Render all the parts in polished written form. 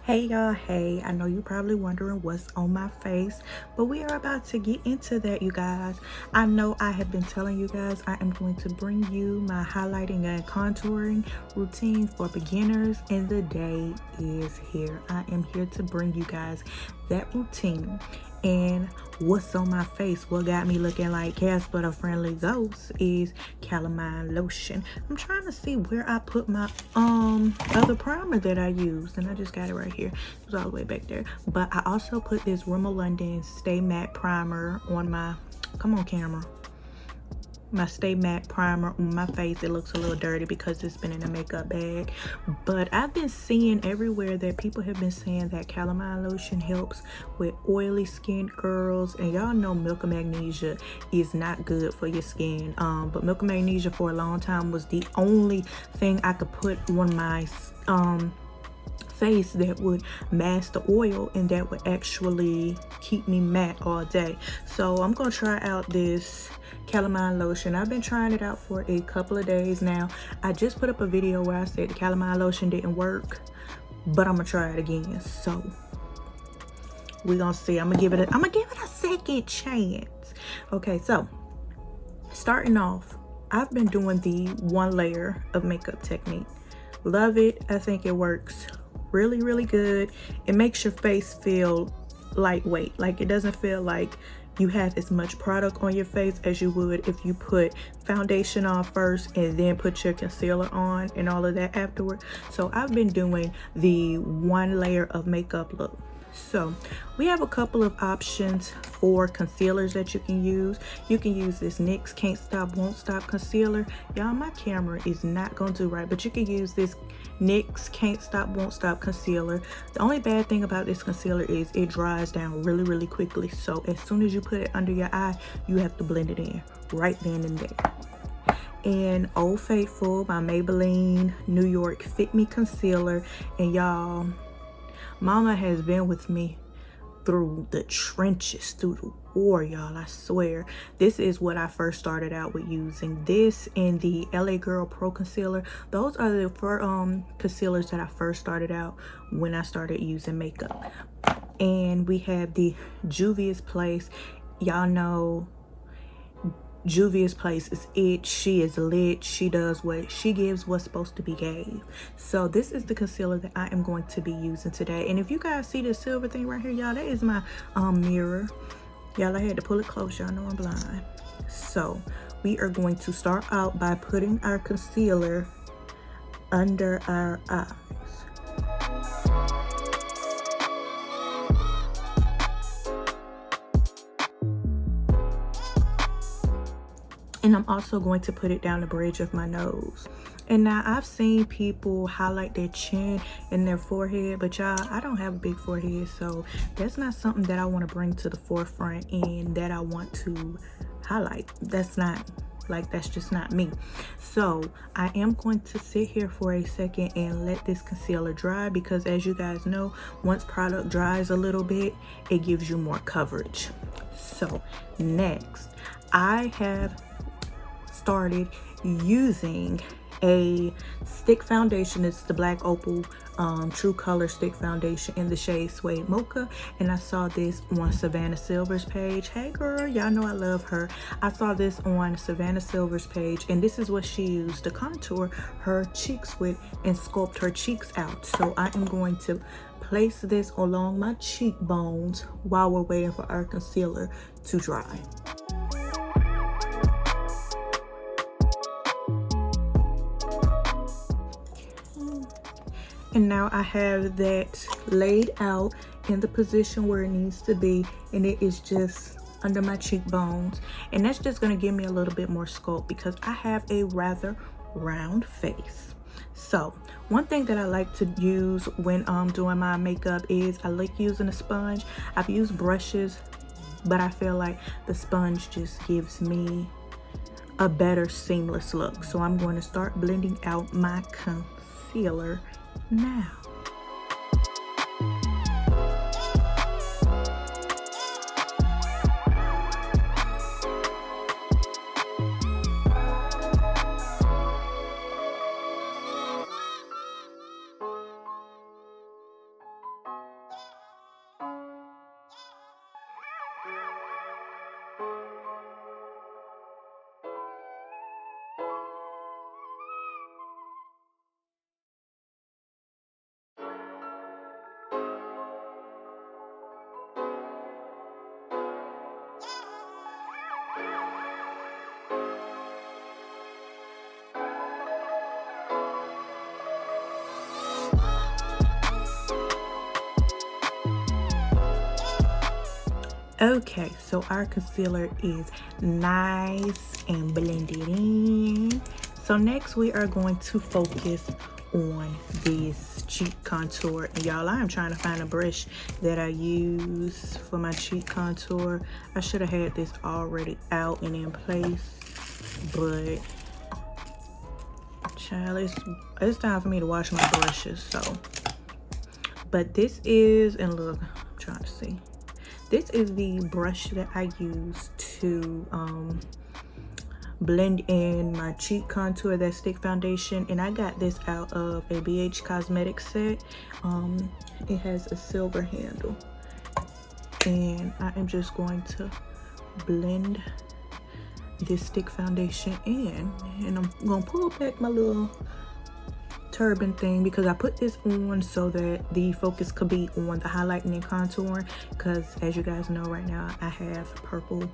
Hey y'all, hey, I know you're probably wondering what's on my face, but we are about to get into that, you guys. I know I have been telling you guys I am going to bring you my highlighting and contouring routine for beginners, and the day is here. I am here to bring you guys that routine. And what's on my face, what got me looking like Casper the Friendly Ghost, is calamine lotion. I'm trying to see where I put my other primer that I used, and I just got it right here. It was all the way back there. But I also put this Rimmel London Stay Matte primer on my, come on camera, my Stay Matte primer on my face. It looks a little dirty because it's been in a makeup bag, but I've been seeing everywhere that people have been saying that calamine lotion helps with oily skin, girls. And y'all know milk of magnesia is not good for your skin, but milk of magnesia for a long time was the only thing I could put on my face that would mask the oil and that would actually keep me matte all day. So I'm gonna try out this calamine lotion. I've been trying it out for a couple of days now. I just put up a video where I said the calamine lotion didn't work, but I'm gonna try it again. So we're gonna see. I'm gonna give it a second chance. Okay, so starting off, I've been doing the one layer of makeup technique. Love it. I think it works really good. It makes your face feel lightweight. Like, it doesn't feel like you have as much product on your face as you would if you put foundation on first and then put your concealer on and all of that afterward. So I've been doing the one layer of makeup look. So we have a couple of options for concealers that you can use. You can use this NYX Can't Stop Won't Stop concealer. Y'all, my camera is not gonna do right, but you can use this NYX Can't Stop Won't Stop concealer. The only bad thing about this concealer is it dries down really quickly. So as soon as you put it under your eye, you have to blend it in right then and there. And Old Faithful, my Maybelline New York Fit Me concealer. And y'all, mama has been with me through the trenches, through the war, y'all. I swear, this is what I first started out with using. This and the LA Girl Pro Concealer. Those are the concealers that I first started out when I started using makeup. And we have the Juvia's Place. Y'all know Juvia's Place is it. She is lit. She does what she gives, what's supposed to be gave. So this is the concealer that I am going to be using today. And if you guys see this silver thing right here, y'all, that is my mirror. Y'all, I had to pull it close. Y'all know I'm blind. So we are going to start out by putting our concealer under our eyes. And I'm also going to put it down the bridge of my nose. And now I've seen people highlight their chin and their forehead, but y'all, I don't have a big forehead, so that's not something that I want to bring to the forefront and that I want to highlight. That's just not me. So I am going to sit here for a second and let this concealer dry, because as you guys know, once product dries a little bit, it gives you more coverage. So next, I have started using a stick foundation. It's the black Opal True Color Stick Foundation in the shade Suede Mocha, and I saw this on Savannah Silver's page. Hey girl, y'all know I love her. I saw this on Savannah Silver's page, and this is what she used to contour her cheeks with and sculpt her cheeks out. So I am going to place this along my cheekbones while we're waiting for our concealer to dry. And now I have that laid out in the position where it needs to be, and it is just under my cheekbones. And that's just going to give me a little bit more sculpt because I have a rather round face. So one thing that I like to use when doing my makeup is I like using a sponge. I've used brushes, but I feel like the sponge just gives me a better seamless look. So I'm going to start blending out my concealer now. Okay, so our concealer is nice and blended in. So next we are going to focus on this cheek contour. And y'all, I am trying to find a brush that I use for my cheek contour. I should have had this already out and in place, but child, it's time for me to wash my brushes. So, but this is, and look, I'm trying to see. This is the brush that I use to blend in my cheek contour, that stick foundation, and I got this out of a BH Cosmetics set. It has a silver handle, and I am just going to blend this stick foundation in, and I'm gonna pull back my little turban thing because I put this on so that the focus could be on the highlighting and contouring, because as you guys know, right now I have purple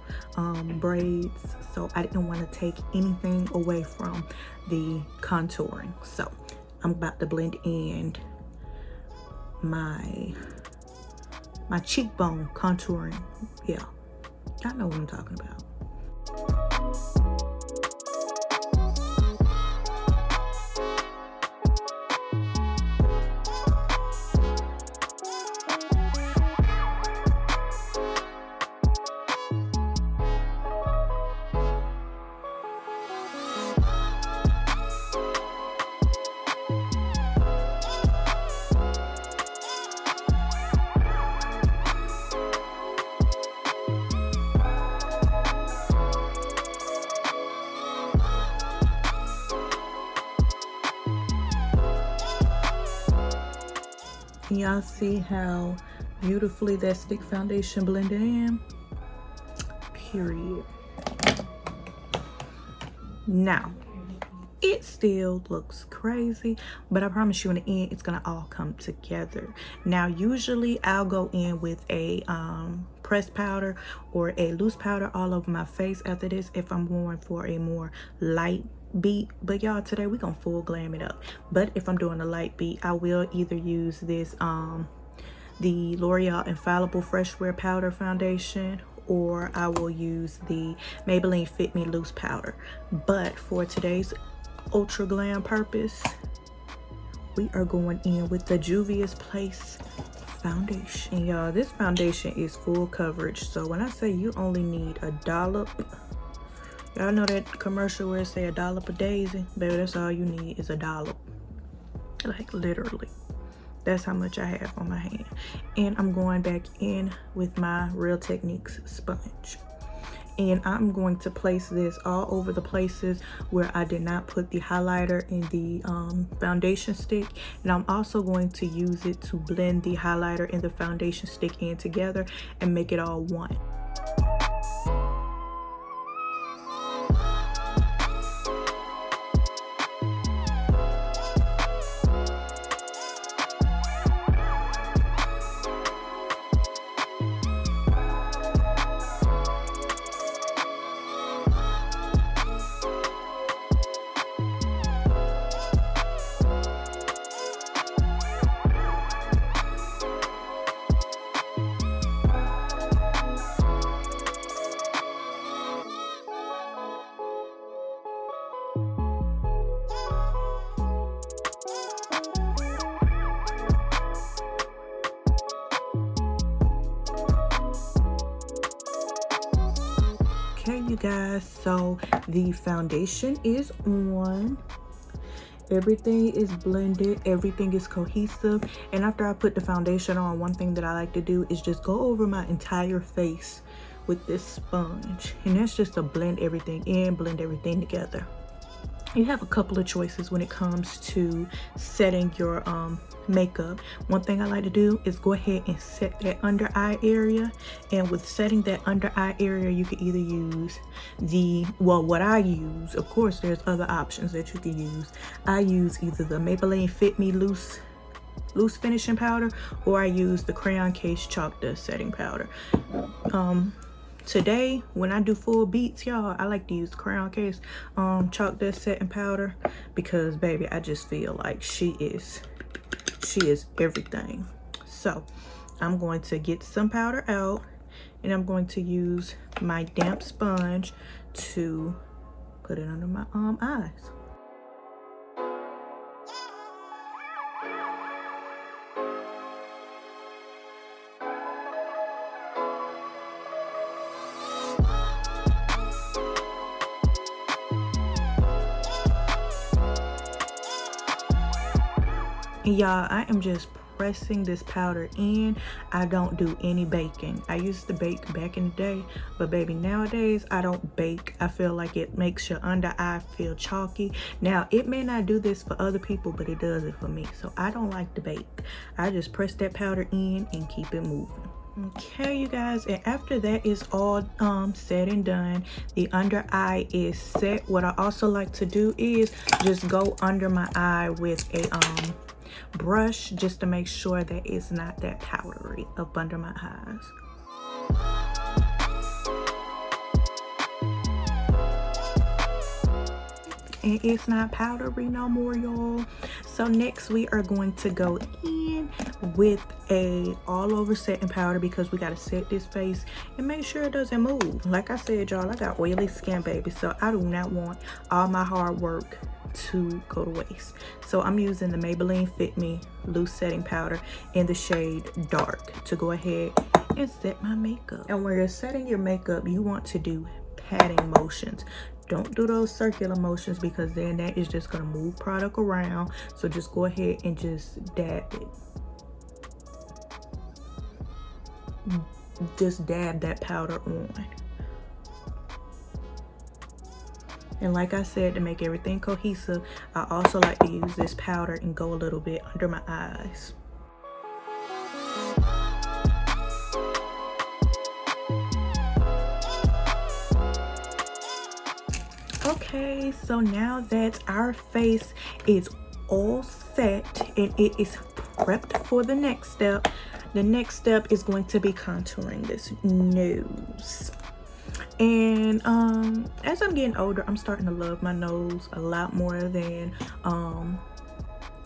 braids, so I didn't want to take anything away from the contouring. So I'm about to blend in my cheekbone contouring. Yeah, y'all know what I'm talking about. Y'all see how beautifully that stick foundation blended in? Period. Now, it still looks crazy, but I promise you in the end, it's gonna all come together. Now, usually I'll go in with a pressed powder or a loose powder all over my face after this if I'm going for a more light beat, but y'all, today we gonna full glam it up. But if I'm doing a light beat, I will either use this the L'Oreal Infallible Fresh Wear Powder Foundation, or I will use the Maybelline Fit Me Loose Powder. But for today's ultra glam purpose, we are going in with the Juvia's Place foundation. Y'all, this foundation is full coverage, so when I say you only need a dollop, y'all know that commercial where it say a dollop a daisy? Baby, that's all you need is a dollop. Like, literally. That's how much I have on my hand. And I'm going back in with my Real Techniques sponge. And I'm going to place this all over the places where I did not put the highlighter in the foundation stick. And I'm also going to use it to blend the highlighter and the foundation stick in together and make it all one. Okay, you guys, so the foundation is on. Everything is blended, everything is cohesive. And after I put the foundation on, one thing that I like to do is just go over my entire face with this sponge. And that's just to blend everything in, blend everything together. You have a couple of choices when it comes to setting your makeup. One thing I like to do is go ahead and set that under eye area, and with setting that under eye area, you can either use the, well, what I use, of course there's other options that you can use. I use either the Maybelline Fit Me Loose finishing powder, or I use the Crayon Case Chalk Dust setting powder. Today, when I do full beats, y'all, I like to use the Crayon Case Chalk Dust setting powder, because baby, I just feel like she is everything. So I'm going to get some powder out And I'm going to use my damp sponge to put it under my eyes. And y'all, I am just pressing this powder in. I don't do any baking. I used to bake back in the day, but baby, nowadays I don't bake. I feel like it makes your under eye feel chalky. Now, it may not do this for other people, but it does it for me. So I don't like to bake. I just press that powder in and keep it moving. Okay, you guys, and after that is all said and done, the under eye is set. What I also like to do is just go under my eye with a brush, just to make sure that it's not that powdery up under my eyes. And it's not powdery no more, y'all. So next we are going to go in with a all over setting powder, because we got to set this face and make sure it doesn't move. Like I said, y'all, I got oily skin, baby, so I do not want all my hard work to go to waste. So I'm using the Maybelline Fit Me loose setting powder in the shade Dark to go ahead and set my makeup. And when you're setting your makeup, you want to do patting motions. Don't do those circular motions, because then that is just going to move product around. So just go ahead and just dab it. Just dab that powder on. And like I said, to make everything cohesive, I also like to use this powder and go a little bit under my eyes. Okay, so now that our face is all set and it is prepped for the next step is going to be contouring this nose. And as I'm getting older, I'm starting to love my nose a lot more than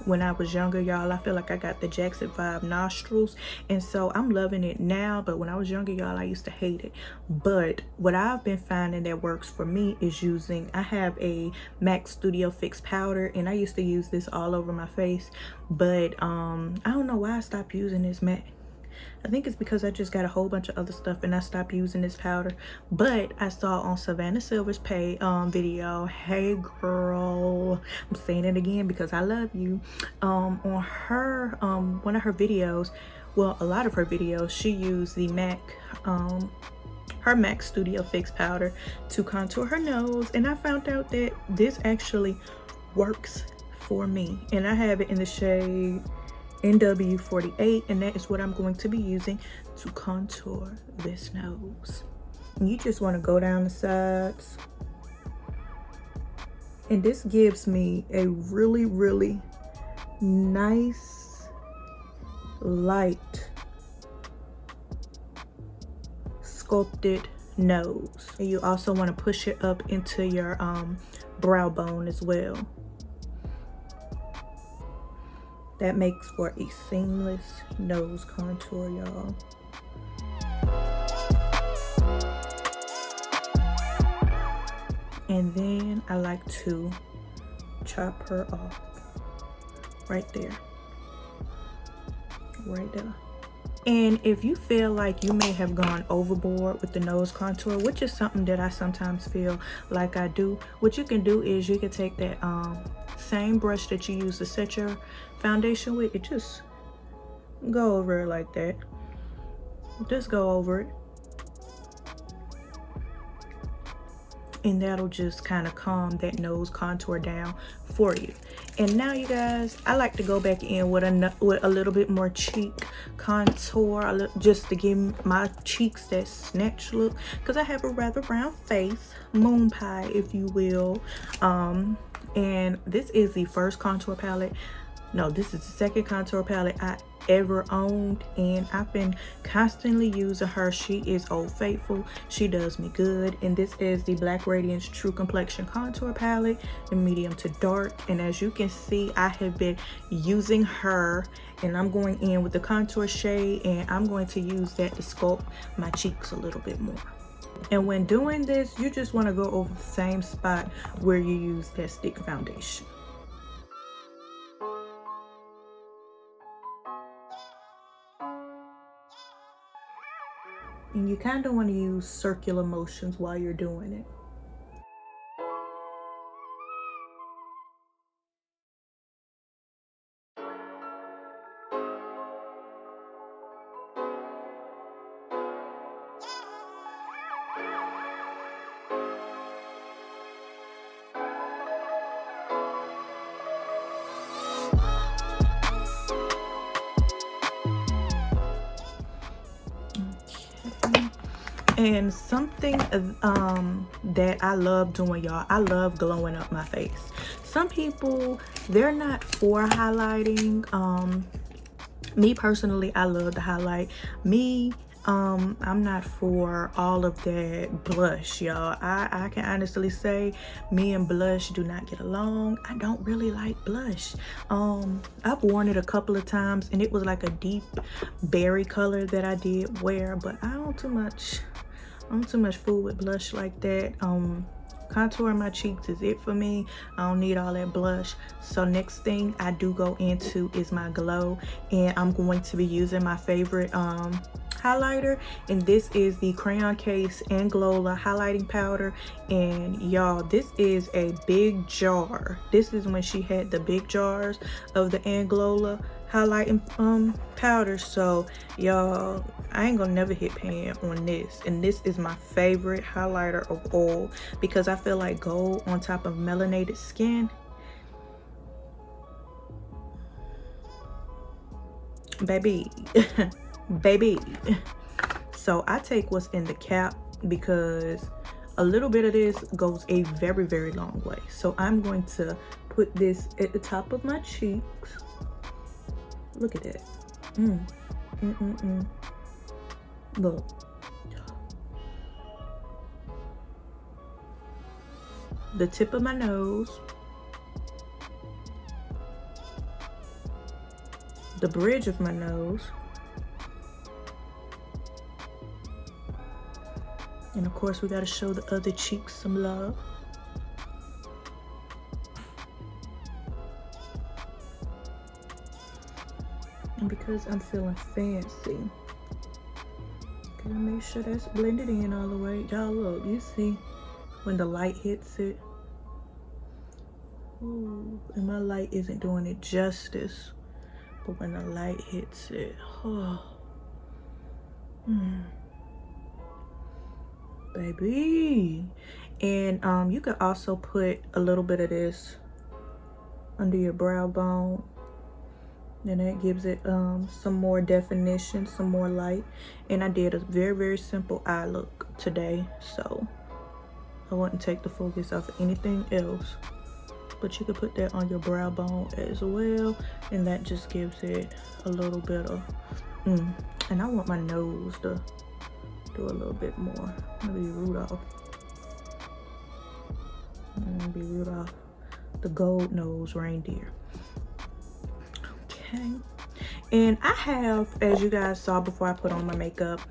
when I was younger, y'all. I feel like I got the Jackson 5 nostrils, and so I'm loving it now. But when I was younger, y'all, I used to hate it. But what I've been finding that works for me is I have a MAC Studio Fix powder, and I used to use this all over my face. But I don't know why I stopped using this MAC. I think it's because I just got a whole bunch of other stuff and I stopped using this powder. But I saw on Savannah Silver's video, hey girl, I'm saying it again because I love you, on her one of her videos, well, a lot of her videos, she used the MAC her MAC Studio Fix powder to contour her nose, and I found out that this actually works for me, and I have it in the shade NW48, and that is what I'm going to be using to contour this nose. And you just want to go down the sides, and this gives me a really nice light sculpted nose. And you also want to push it up into your brow bone as well. That makes for a seamless nose contour, y'all. And then I like to chop her off right there. Right there. And if you feel like you may have gone overboard with the nose contour, which is something that I sometimes feel like I do, what you can do is you can take that same brush that you use to set your foundation with, it just go over it like that. Just go over it. And that'll just kind of calm that nose contour down for you. And now, you guys, I like to go back in with a little bit more cheek contour, just to give my cheeks that snatch look, because I have a rather round face, moon pie if you will. And this is the first contour palette No, this is the second contour palette I ever owned, and I've been constantly using her. She is Old Faithful. She does me good. And this is the Black Radiance True Complexion contour palette in medium to dark. And as you can see, I have been using her, and I'm going in with the contour shade, and I'm going to use that to sculpt my cheeks a little bit more. And when doing this, you just want to go over the same spot where you use that stick foundation. And you kind of want to use circular motions while you're doing it. And something that I love doing, y'all, I love glowing up my face. Some people, they're not for highlighting. Me personally, I love to highlight. Me, I'm not for all of that blush, y'all. I can honestly say me and blush do not get along. I don't really like blush. I've worn it a couple of times, and it was like a deep berry color that I did wear, but I don't too much fool with blush like that. Contouring my cheeks is it for me. I don't need all that blush. So next thing I do go into is my glow, and I'm going to be using my favorite highlighter, and this is the Crayon Case Anglowla highlighting powder. And y'all, this is a big jar. This is when she had the big jars of the Anglowla highlighting powder. So y'all, I ain't gonna never hit pan on this, and this is my favorite highlighter of all, because I feel like gold on top of melanated skin, baby. Baby. So I take what's in the cap, because a little bit of this goes a very, very long way. So I'm going to put this at the top of my cheeks. Look at that. Look. The tip of my nose. The bridge of my nose. And of course, we got to show the other cheeks some love. And because I'm feeling fancy, gotta make sure that's blended in all the way. Y'all look, you see when the light hits it. Ooh, and my light isn't doing it justice, but when the light hits it, oh, baby. And you could also put a little bit of this under your brow bone, and that gives it some more definition, some more light. And I did a very, very simple eye look today, so I wouldn't take the focus off of anything else. But you could put that on your brow bone as well, and that just gives it a little bit of and I want my nose to do a little bit more. Maybe Rudolph. Maybe Rudolph the gold nose reindeer. Okay. And I have, as you guys saw before I put on my makeup,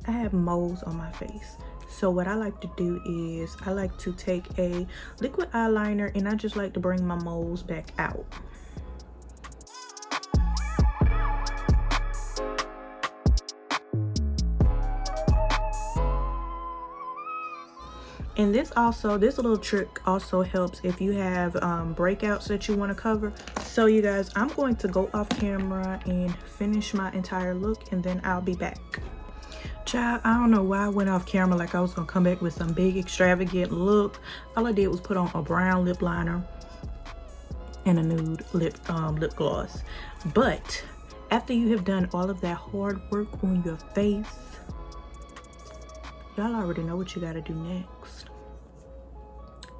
I have moles on my face. So what I like to do is I like to take a liquid eyeliner, and I just like to bring my moles back out. And this little trick also helps if you have breakouts that you want to cover. So you guys, I'm going to go off camera and finish my entire look, and then I'll be back. Child, I don't know why I went off camera like I was gonna come back with some big extravagant look. All I did was put on a brown lip liner and a nude lip gloss. But after you have done all of that hard work on your face, y'all already know what you gotta do next.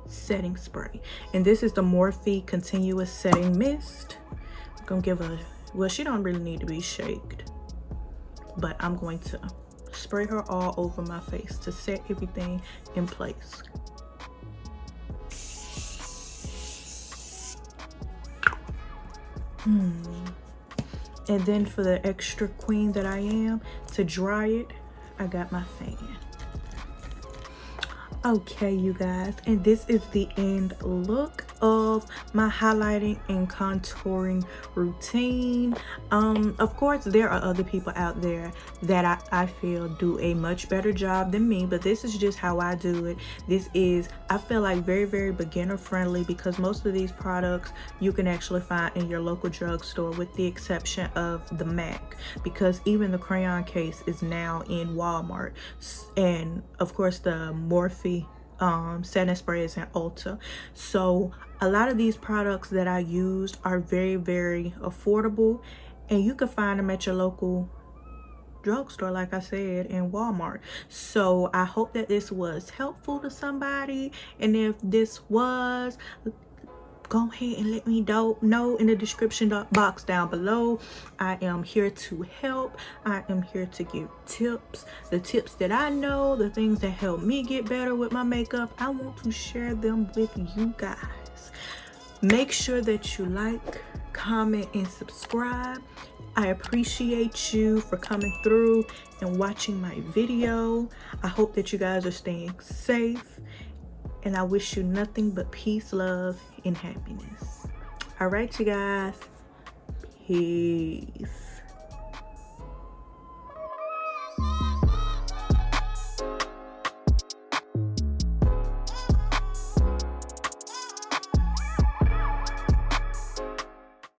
Setting spray. And this is the Morphe Continuous Setting Mist. Gonna give her, well, she don't really need to be shaked, but I'm going to spray her all over my face to set everything in place. And then for the extra queen that I am, to dry it, I got my fan. Okay, you guys, and this is the end look of my highlighting and contouring routine. Of course, there are other people out there that I feel do a much better job than me, but this is just how I do it. This is, I feel like, very, very beginner friendly, because most of these products you can actually find in your local drugstore, with the exception of the MAC, because even the crayon case is now in Walmart, and of course the Morphe setting spray is in Ulta. So a lot of these products that I used are very, very affordable, and you can find them at your local drugstore, like I said, in Walmart. So I hope that this was helpful to somebody, and if this was, go ahead and let me know in the description box down below. I am here to help. I am here to give tips, the tips that I know, the things that help me get better with my makeup. I want to share them with you guys. Make sure that you like, comment, and subscribe. I appreciate you for coming through and watching my video. I hope that you guys are staying safe, and I wish you nothing but peace, love, and happiness. All right, you guys. Peace.